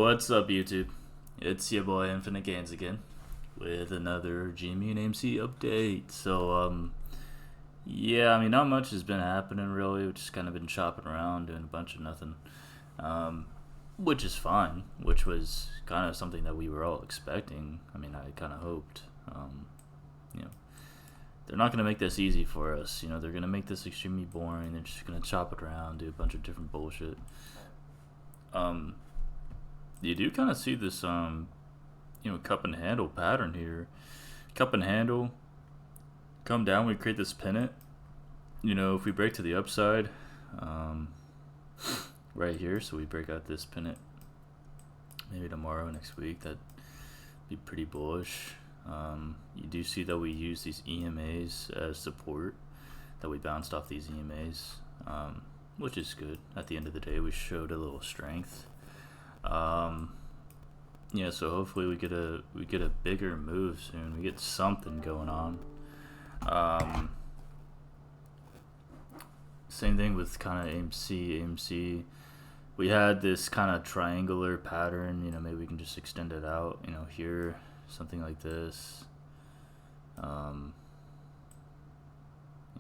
What's up, YouTube? It's your boy Infinite Gains again with another GME and AMC update. Yeah, I mean, not much has been happening really. We've just kind of been chopping around, doing a bunch of nothing, which is fine. Which was kind of something that we were all expecting. I mean, I kind of hoped. You know, they're not going to make this easy for us. You know, they're going to make this extremely boring. They're just going to chop it around, do a bunch of different bullshit. You do kind of see this, cup and handle pattern here. Cup and handle, come down, we create this pennant. You know, if we break to the upside, right here, so we break out this pennant maybe tomorrow, next week, that'd be pretty bullish. You do see that we use these EMAs as support, that we bounced off these EMAs, which is good. At the end of the day, we showed a little strength. Yeah, so hopefully we get a bigger move soon. We get something going on. Same thing with kind of AMC. We had this kind of triangular pattern. You know, maybe we can just extend it out. You know, here, something like this.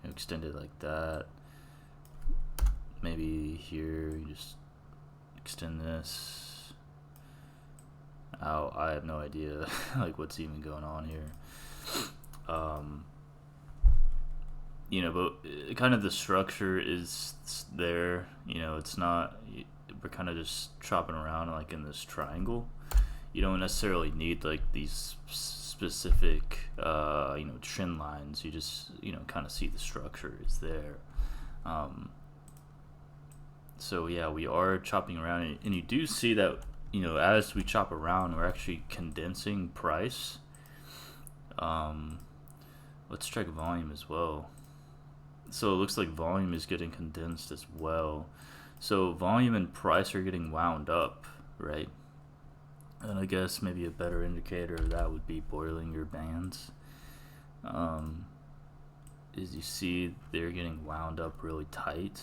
Extend it like that. Maybe here, you just extend this out. I have no idea like what's even going on here. But kind of the structure is there. You know, it's not, we're kind of just chopping around like in this triangle. You don't necessarily need like these specific trend lines. You just kind of see the structure is there. So yeah, we are chopping around, and you do see that, as we chop around, we're actually condensing price. Let's check volume as well. So it looks like volume is getting condensed as well. So volume and price are getting wound up, right? And I guess maybe a better indicator of that would be Bollinger Bands. As you see, they're getting wound up really tight.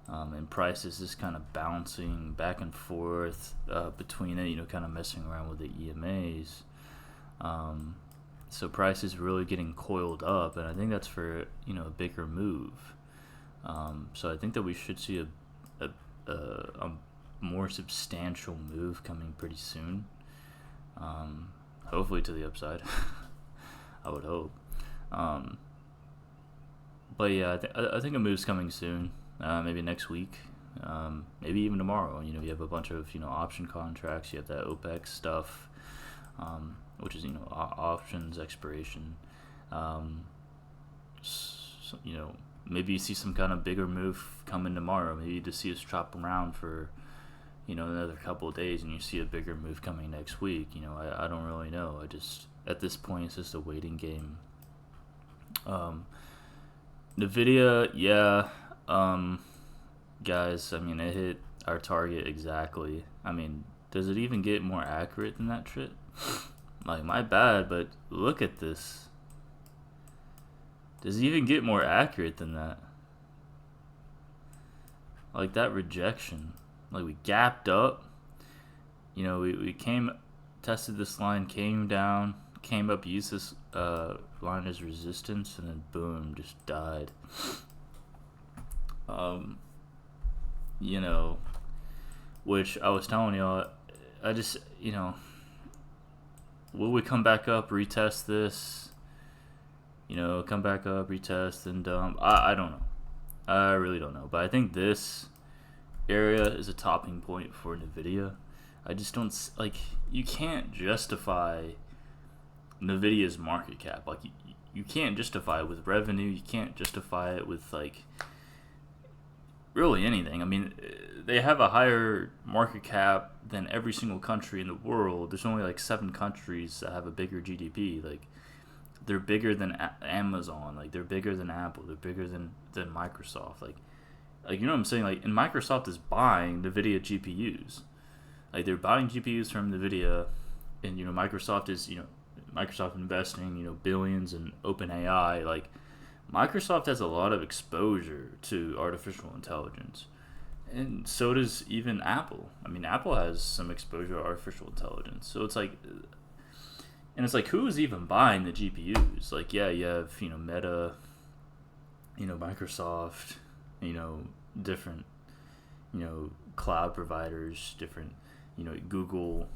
And price is just kind of bouncing back and forth between it, kind of messing around with the EMAs. So price is really getting coiled up, and I think that's for a bigger move. So I think that we should see a more substantial move coming pretty soon. Hopefully to the upside. I would hope. But yeah, I think a move's coming soon. Maybe next week, maybe even tomorrow. You have a bunch of option contracts. You have that OPEX stuff, which is options expiration. Maybe you see some kind of bigger move coming tomorrow. Maybe you just see us chop around for another couple of days, and you see a bigger move coming next week. I don't really know. At this point, it's just a waiting game. Nvidia, yeah. Guys, I mean, it hit our target exactly. I mean, does it even get more accurate than that shit? Like, my bad, but look at this. Does it even get more accurate than that? Like, that rejection. Like, we gapped up. We tested this line, came down, came up, used this line as resistance, and then boom, just died. Which I was telling y'all, I just, will we come back up, retest this? Come back up, retest, and dump? I don't know. I really don't know. But I think this area is a topping point for Nvidia. I just don't, you can't justify Nvidia's market cap. Like, you can't justify it with revenue. You can't justify it with, really anything. I mean, they have a higher market cap than every single country in the world. There's only 7 countries that have a bigger GDP. They're bigger than Amazon. They're bigger than Apple. They're bigger than Microsoft. You know what I'm saying? And Microsoft is buying NVIDIA GPUs. They're buying GPUs from NVIDIA, and Microsoft is Microsoft investing billions in OpenAI. Microsoft has a lot of exposure to artificial intelligence, and so does even Apple. I mean, Apple has some exposure to artificial intelligence. So it's like, and it's like, who is even buying the GPUs? Like, yeah, you have, you know, Meta, you know, Microsoft, you know, different, you know, cloud providers, different, you know, Google,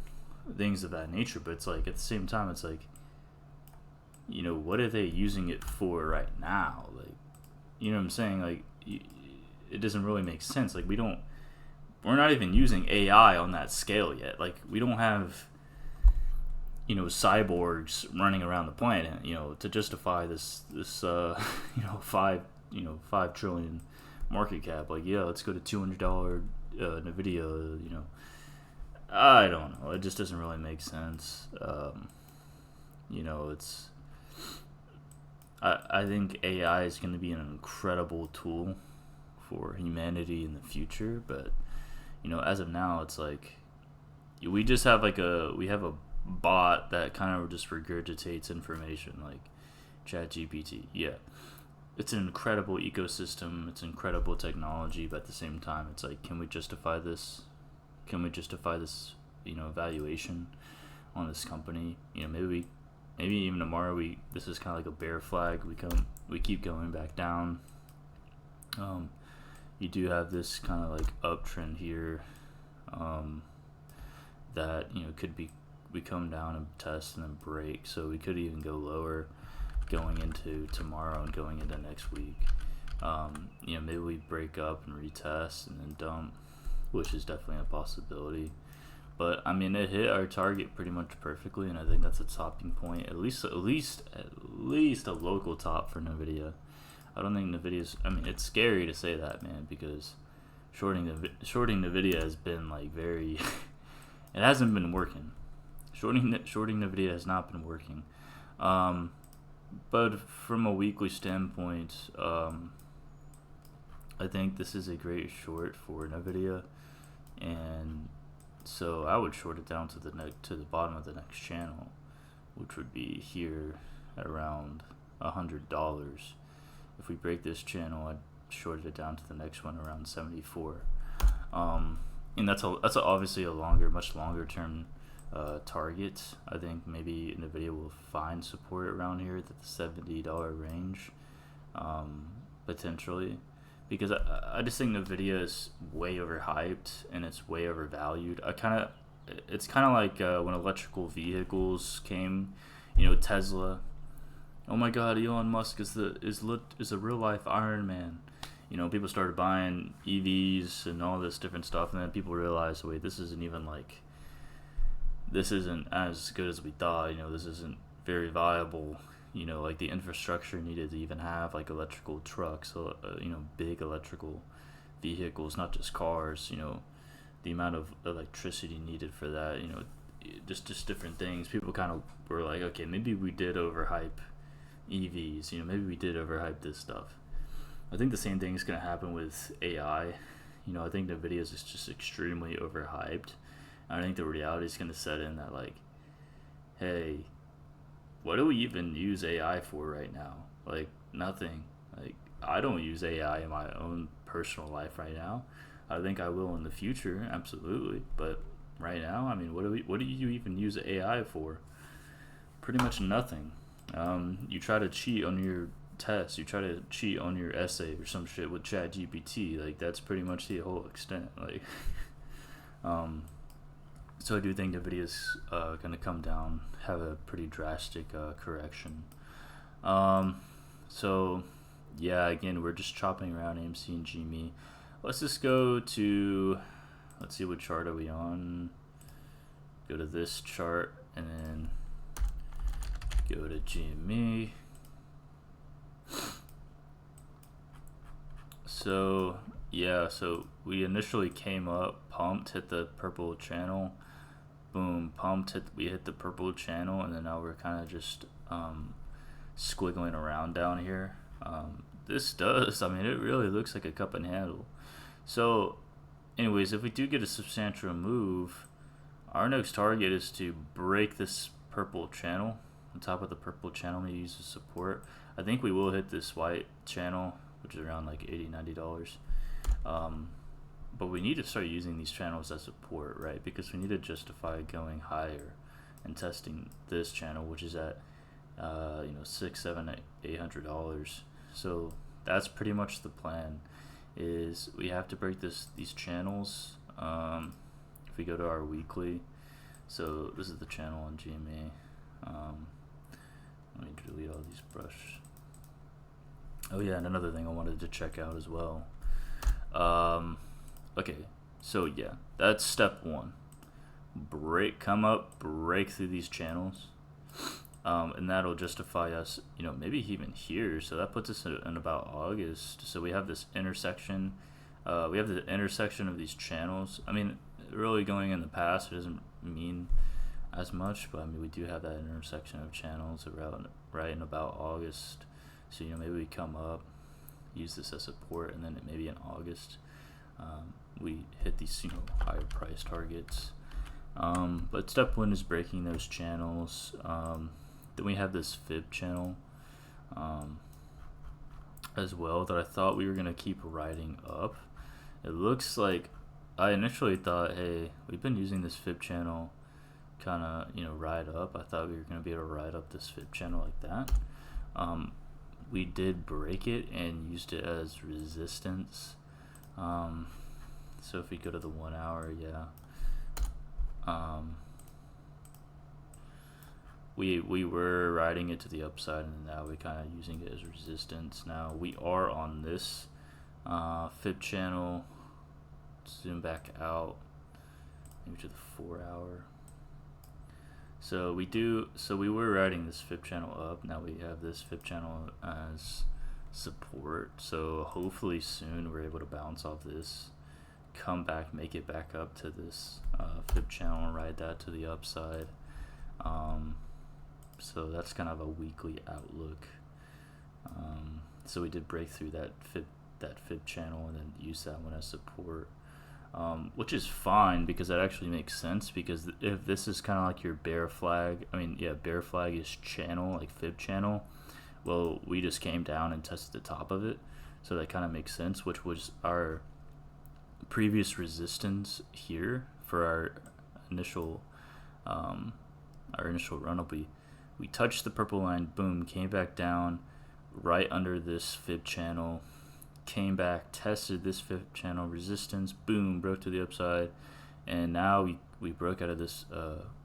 things of that nature. But it's like, at the same time, it's like, you know, what are they using it for right now? Like, you know what I'm saying? Like, it doesn't really make sense. Like, we're not even using AI on that scale yet. Like, we don't have, you know, cyborgs running around the planet, you know, to justify this you know, 5 trillion market cap. Like, yeah, let's go to $200 Nvidia, you know. I don't know. It just doesn't really make sense. You know, I think AI is going to be an incredible tool for humanity in the future, but, you know, as of now, it's like we just have we have a bot that kind of just regurgitates information, like ChatGPT. Yeah, it's an incredible ecosystem, it's incredible technology, but at the same time, it's like, can we justify this? Can we justify this, you know, valuation on this company? You know, maybe even tomorrow this is kind of like a bear flag. We keep going back down. You do have this kind of like uptrend here, that, you know, we come down and test and then break. So we could even go lower going into tomorrow and going into next week. You know, maybe we break up and retest and then dump, which is definitely a possibility. But I mean, it hit our target pretty much perfectly, and I think that's a topping point. At least a local top for Nvidia. I don't think Nvidia's. I mean, it's scary to say that, man, because shorting Nvidia has been like very. It hasn't been working. Shorting Nvidia has not been working. But from a weekly standpoint, I think this is a great short for Nvidia, and so I would short it down to the bottom of the next channel, which would be here at around $100. If we break this channel, I'd short it down to the next one around 74. And that's obviously a much longer term target. I think maybe Nvidia will find support around here at the $70 range, potentially, because I just think Nvidia is way overhyped and it's way overvalued. It's kind of like when electrical vehicles came, you know, Tesla. Oh my God, Elon Musk is a real life Iron Man. You know, people started buying EVs and all this different stuff, and then people realized, wait, this isn't as good as we thought. You know, this isn't very viable. You know, like the infrastructure needed to even have like electrical trucks, you know, big electrical vehicles, not just cars. You know, the amount of electricity needed for that. You know, just different things. People kind of were like, okay, maybe we did overhype EVs. You know, maybe we did overhype this stuff. I think the same thing is going to happen with AI. You know, I think Nvidia is just extremely overhyped. I think the reality is going to set in that, like, hey, what do we even use AI for right now? Like, nothing. Like, I don't use AI in my own personal life right now. I think I will in the future, absolutely. But right now, I mean, what do you even use AI for? Pretty much nothing. You try to cheat on your test, you try to cheat on your essay or some shit with ChatGPT. Like, that's pretty much the whole extent. Like, so I do think Nvidia's going to come down, have a pretty drastic correction. So yeah, again, we're just chopping around AMC and GME. Let's just go to, let's see, what chart are we on? Go to this chart and then go to GME. So yeah, so we initially came up, pumped, hit the purple channel, boom, pumped, we hit the purple channel, and then now we're kind of just squiggling around down here. This does, I mean, it really looks like a cup and handle. So anyways, if we do get a substantial move, our next target is to break this purple channel. On top of the purple channel, maybe use as support. I think we will hit this white channel, which is around like $80-$90. but we need to start using these channels as support, right? Because we need to justify going higher and testing this channel, which is at you know, $600, $700, $800. So that's pretty much the plan. Is we have to break these channels. If we go to our weekly, so this is the channel on GME. Let me delete all these brush. Oh yeah, and another thing I wanted to check out as well. Okay, so yeah, that's step one. Come up, break through these channels, and that'll justify us, you know, maybe even here. So that puts us in about August. So we have this intersection. We have the intersection of these channels. I mean, really going in the past, it doesn't mean as much, but I mean, we do have that intersection of channels around right in about August. So, you know, maybe we come up, use this as support, and then maybe in August we hit these, you know, higher price targets. But step one is breaking those channels. Then we have this fib channel as well that I thought we were gonna keep riding up. It looks like I initially thought, hey, we've been using this fib channel kind of, you know, ride up. I thought we were gonna be able to ride up this fib channel like that. We did break it and used it as resistance. So if we go to the 1 hour, yeah. We were riding it to the upside, and now we're kind of using it as resistance. Now we are on this fib channel. Zoom back out, maybe to the 4 hour. So we were riding this fib channel up. Now we have this fib channel as support. So hopefully soon we're able to bounce off this, come back, make it back up to this fib channel and ride that to the upside. So that's kind of a weekly outlook. So we did break through that fib channel and then use that one as support. Which is fine because that actually makes sense, because if this is kind of like your bear flag, I mean, yeah, bear flag is channel, like fib channel, well, we just came down and tested the top of it, so that kind of makes sense, which was our previous resistance here for our initial run up. We touched the purple line, boom, came back down right under this fib channel, came back, tested this fib channel resistance, boom, broke to the upside, and now we broke out of this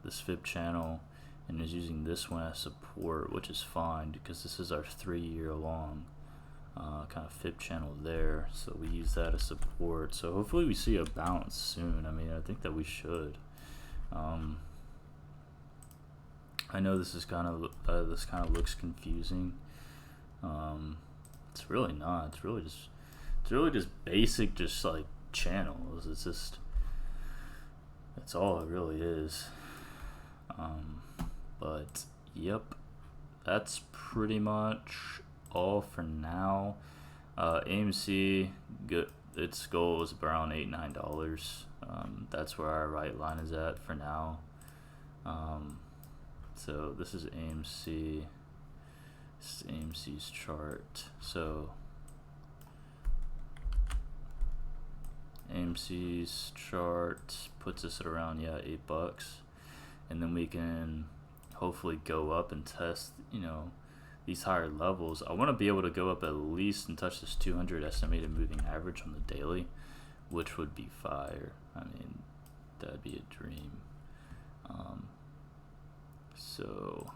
this fib channel and is using this one as support, which is fine because this is our 3-year long kind of fib channel there. So we use that as support. So hopefully we see a bounce soon. I mean, I think that we should. I know this is kind of this kind of looks confusing. It's really not. It's really just basic, just like channels. It's just, that's all it really is. But yep, that's pretty much all for now. AMC, good. Its goal is around $8-9. That's where our right line is at for now. So this is AMC. This is AMC's chart. So AMC's chart puts us at around, yeah, $8, and then we can hopefully go up and test, you know, these higher levels. I want to be able to go up at least and touch this 200 estimated moving average on the daily, which would be fire. I mean, that'd be a dream. So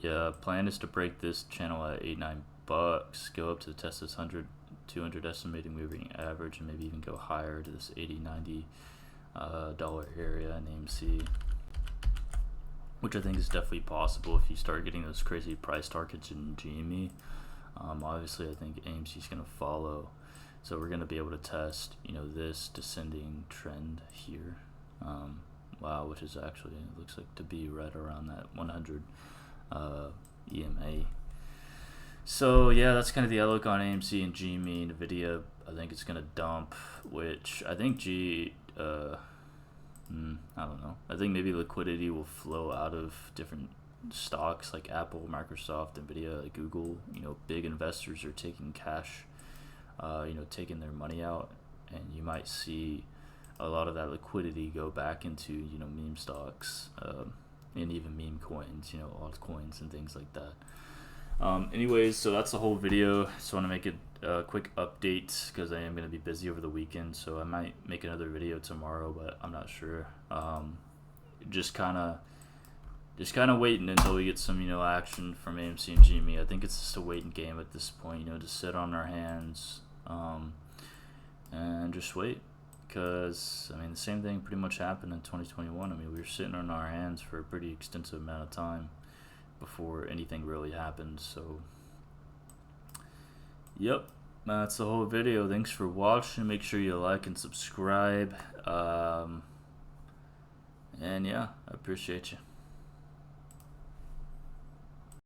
yeah, plan is to break this channel at $8-9, go up to test this 200 estimating moving average, and maybe even go higher to this $80-90 area in AMC, which I think is definitely possible if you start getting those crazy price targets in GME. Obviously, I think AMC is going to follow, so we're going to be able to test, you know, this descending trend here. Wow, which is actually, it looks like to be right around that 100 EMA. So yeah, that's kind of the outlook on AMC and GME. Nvidia, I think it's gonna dump, which I think I don't know. I think maybe liquidity will flow out of different stocks like Apple, Microsoft, Nvidia, like Google. You know, big investors are taking cash, you know, taking their money out, and you might see a lot of that liquidity go back into, you know, meme stocks, and even meme coins, you know, altcoins and things like that. Anyways, so that's the whole video. Just want to make it a quick update because I am going to be busy over the weekend, so I might make another video tomorrow, but I'm not sure. Just kind of waiting until we get some, you know, action from AMC and GME. I think it's just a waiting game at this point, you know, to sit on our hands, and just wait. Because, I mean, the same thing pretty much happened in 2021. I mean, we were sitting on our hands for a pretty extensive amount of time before anything really happened. So, yep, that's the whole video. Thanks for watching. Make sure you like and subscribe. And yeah, I appreciate you.